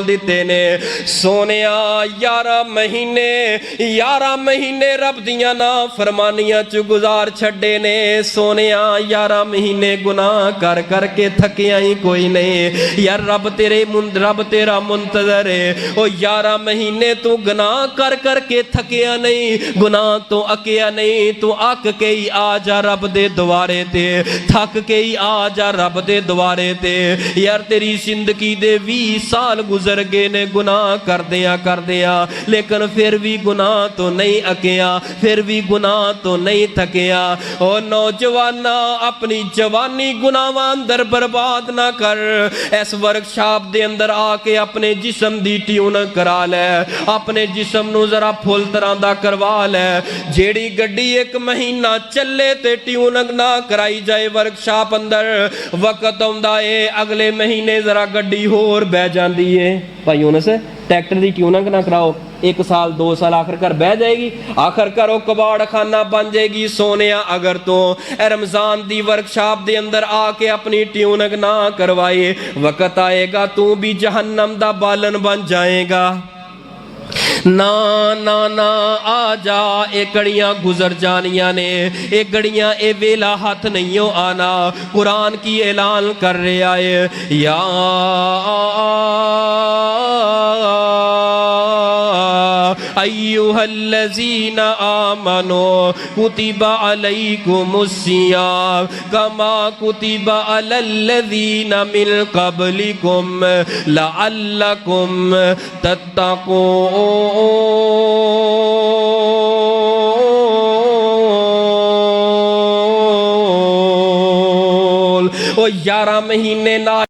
दिते ने सोने 11 महीने रब दियां ना फरमानियां च गुजार छड़े ने सोने 11 महीने गुनाह कर करके थकिया ही कोई नहीं यार रब तेरा मुंतजर है ओ 11 महीने तू गुनाह कर करके थकिया नहीं गुनाह तो अकिया नहीं तू अक के ही आ जा रब दे द्वारे ते थक के ही आ जा रब दे द्वारे ते यार तेरी जिंदगी दे 20 साल गुजर गए ने गुनाह करदिया लेकिन फिर भी गुनाह तो नहीं अकिया फिर भी गुनाह तो नहीं थकिया। ओ नौजवाना अपनी जवानी गुनाहां अंदर बर्बाद ना कर इस वर्कशॉप दे अंदर आके अपने जिस्म दी ट्यून करा ले अपने जिस्म नू जरा फुल तरह दा करवा ले जेड़ी गड्डी 1 महीना चले ते ट्यून ना कराई जाए वर्कशॉप अंदर वक्त आउंदा है अगले महीने जरा गड्डी होर बह जाती है भाई उनस ट्रैक्टर की ट्यूनिंग ना कराओ 1 साल 2 साल आखिरकार बह जाएगी आखिरकार कबाड़ खाना बन जाएगी। सोने अगर तो रमजान दी वर्कशॉप दे अंदर आके अपनी ट्यूनिंग ना करवाए वक्त आएगा तू भी जहन्नम दा बालन बन जाएगा। ना ना ना आ जा ये घड़ियां गुजर जानिया ने ये घड़ियां ये वेला हाथ नहीं हो आना कुरान की ऐलान कर रहा है या अय्युहल्लज़ीना आमनो कुतिबा अलैकुमुस्सियाम कमा कुतिबा अलल्लज़ीना मिन क़ब्लिकुम लअल्लकुम तत्तक़ून। ओ 11 महीने ना